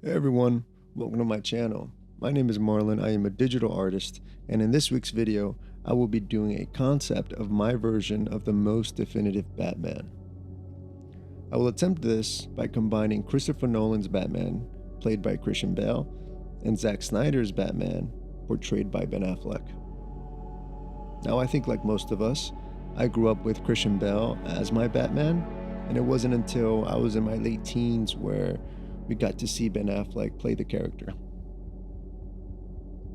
Hey everyone, welcome to my channel. My name is Marlon, I am a digital artist, and in this week's video, I will be doing a concept of my version of the most definitive Batman. I will attempt this by combining Christopher Nolan's Batman, played by Christian Bale, and Zack Snyder's Batman, portrayed by Ben Affleck. Now I think like most of us, I grew up with Christian Bale as my Batman, and it wasn't until I was in my late teens where we got to see Ben Affleck play the character.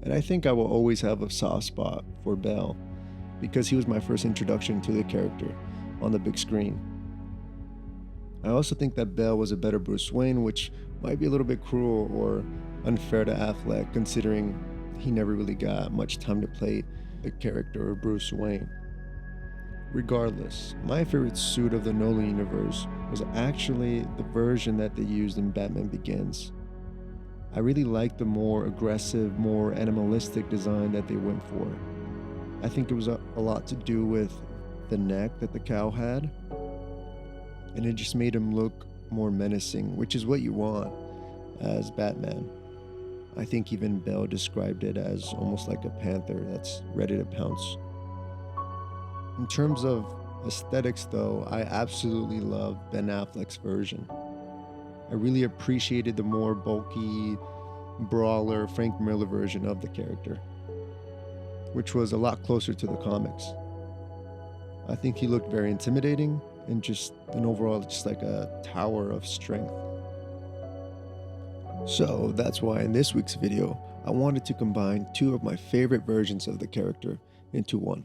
And I think I will always have a soft spot for Bale because he was my first introduction to the character on the big screen. I also think that Bale was a better Bruce Wayne, which might be a little bit cruel or unfair to Affleck considering he never really got much time to play the character of Bruce Wayne. Regardless, my favorite suit of the Nolan universe was actually the version that they used in Batman Begins. I really liked the more aggressive, more animalistic design that they went for. I think it was a lot to do with the neck that the cowl had, and it just made him look more menacing, which is what you want as Batman. I think even Bale described it as almost like a panther that's ready to pounce. In terms of aesthetics though, I absolutely love Ben Affleck's version. I really appreciated the more bulky, brawler Frank Miller version of the character, which was a lot closer to the comics. I think he looked very intimidating and just an overall just like a tower of strength. So that's why in this week's video, I wanted to combine two of my favorite versions of the character into one.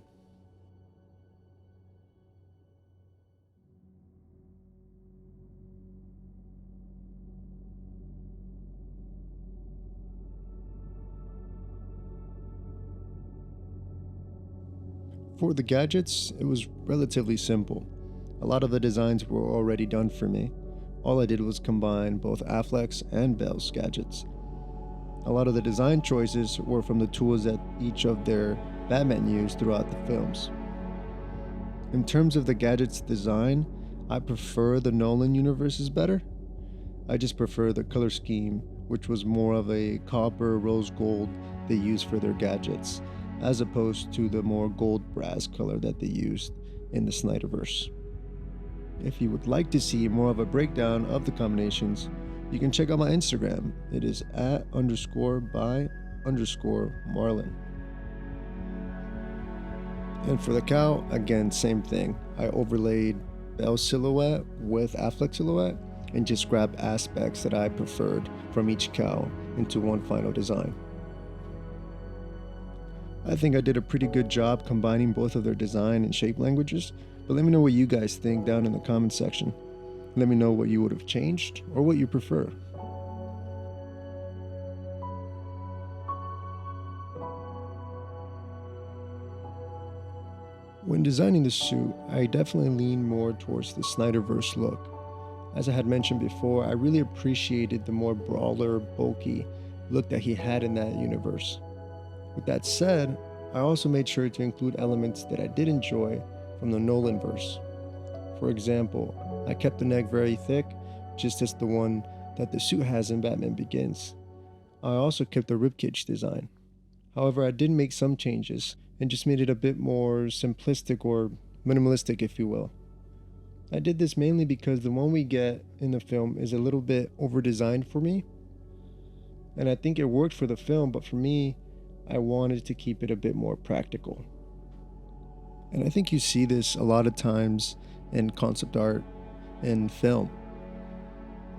For the gadgets, it was relatively simple. A lot of the designs were already done for me. All I did was combine both Affleck's and Bale's gadgets. A lot of the design choices were from the tools that each of their Batman used throughout the films. In terms of the gadgets design, I prefer the Nolan universes better. I just prefer the color scheme, which was more of a copper rose gold they used for their gadgets, as opposed to the more gold brass color that they used in the Snyderverse. If you would like to see more of a breakdown of the combinations, you can check out my Instagram. It is @_by_Marlon. And for the cowl, again, same thing. I overlaid Bale's silhouette with Affleck's silhouette and just grabbed aspects that I preferred from each cowl into one final design. I think I did a pretty good job combining both of their design and shape languages, but let me know what you guys think down in the comment section. Let me know what you would have changed or what you prefer. When designing the suit, I definitely leaned more towards the Snyderverse look. As I had mentioned before, I really appreciated the more brawler, bulky look that he had in that universe. With that said, I also made sure to include elements that I did enjoy from the Nolan verse. For example, I kept the neck very thick, just as the one that the suit has in Batman Begins. I also kept the ribcage design. However, I did make some changes and just made it a bit more simplistic or minimalistic, if you will. I did this mainly because the one we get in the film is a little bit over-designed for me, and I think it worked for the film, but for me, I wanted to keep it a bit more practical. And I think you see this a lot of times in concept art and film.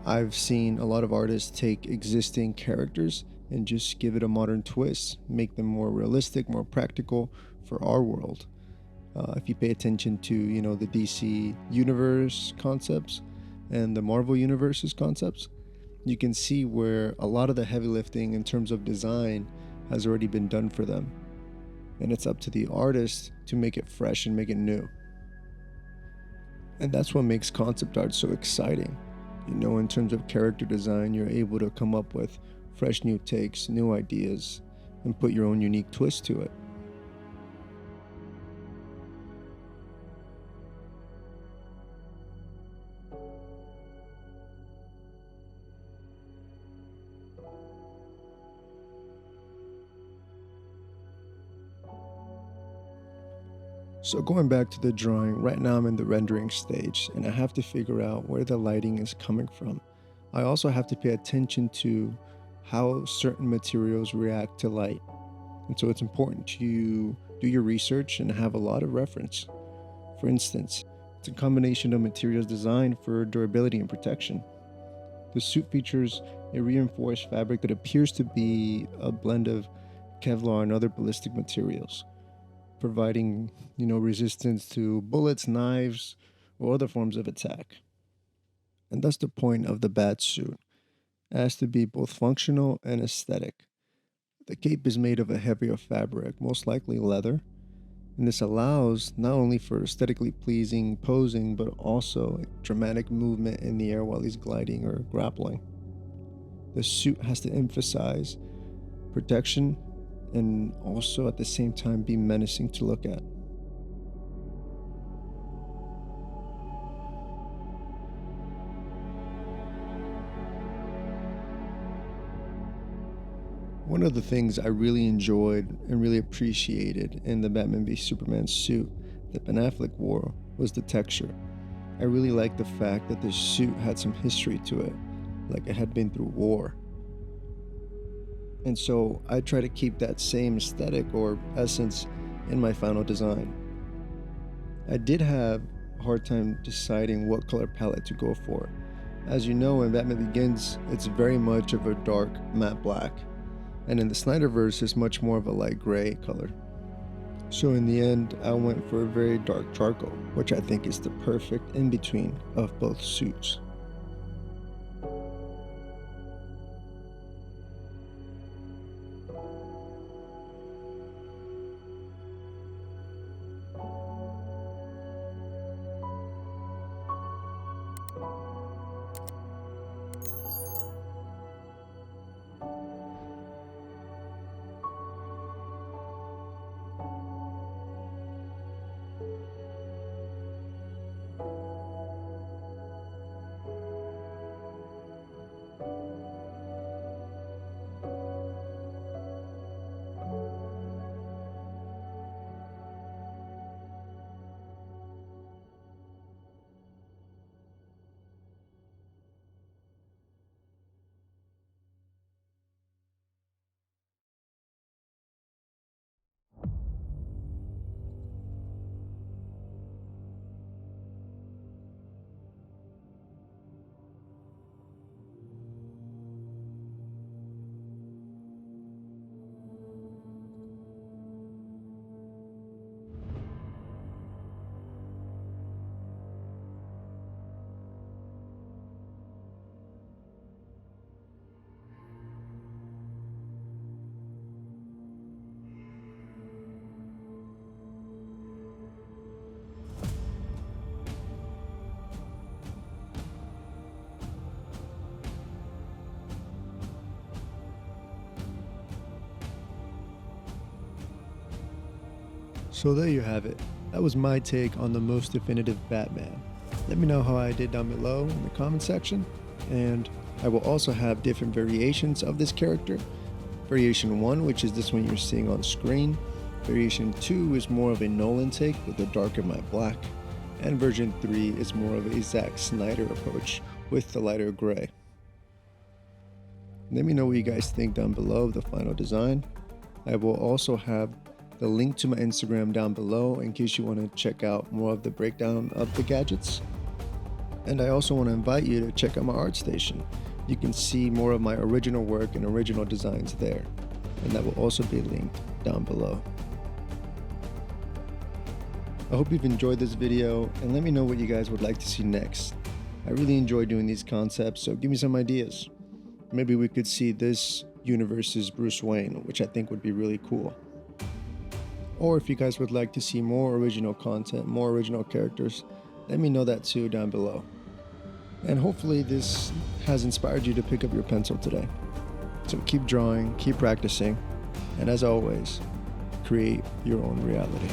I've seen a lot of artists take existing characters and just give it a modern twist, make them more realistic, more practical for our world. If you pay attention to, the DC universe concepts and the Marvel universe's concepts, you can see where a lot of the heavy lifting in terms of design has already been done for them. And it's up to the artist to make it fresh and make it new. And that's what makes concept art so exciting. In terms of character design, you're able to come up with fresh new takes, new ideas, and put your own unique twist to it. So going back to the drawing, right now I'm in the rendering stage and I have to figure out where the lighting is coming from. I also have to pay attention to how certain materials react to light. And so it's important to do your research and have a lot of reference. For instance, it's a combination of materials designed for durability and protection. The suit features a reinforced fabric that appears to be a blend of Kevlar and other ballistic materials, providing, resistance to bullets, knives, or other forms of attack. And that's the point of the bat suit. It has to be both functional and aesthetic. The cape is made of a heavier fabric, most likely leather, and this allows not only for aesthetically pleasing posing, but also dramatic movement in the air while he's gliding or grappling. The suit has to emphasize protection and also at the same time be menacing to look at. One of the things I really enjoyed and really appreciated in the Batman v Superman suit that Ben Affleck wore was the texture. I really liked the fact that the suit had some history to it, like it had been through war. And so I try to keep that same aesthetic or essence in my final design. I did have a hard time deciding what color palette to go for. As you know, in Batman Begins, it's very much of a dark matte black. And in the Snyderverse, it's much more of a light gray color. So in the end, I went for a very dark charcoal, which I think is the perfect in-between of both suits. So there you have it. That was my take on the most definitive Batman. Let me know how I did down below in the comment section, and I will also have different variations of this character. Variation 1, which is this one you're seeing on screen. Variation 2 is more of a Nolan take with a darker matte black. And version 3 is more of a Zack Snyder approach with the lighter gray. Let me know what you guys think down below of the final design. I will also have the link to my Instagram down below in case you want to check out more of the breakdown of the gadgets. And I also want to invite you to check out my ArtStation. You can see more of my original work and original designs there, and that will also be linked down below. I hope you've enjoyed this video, and let me know what you guys would like to see next. I really enjoy doing these concepts, so give me some ideas. Maybe we could see this universe's Bruce Wayne, which I think would be really cool. Or if you guys would like to see more original content, more original characters, let me know that too down below. And hopefully this has inspired you to pick up your pencil today. So keep drawing, keep practicing, and as always, create your own reality.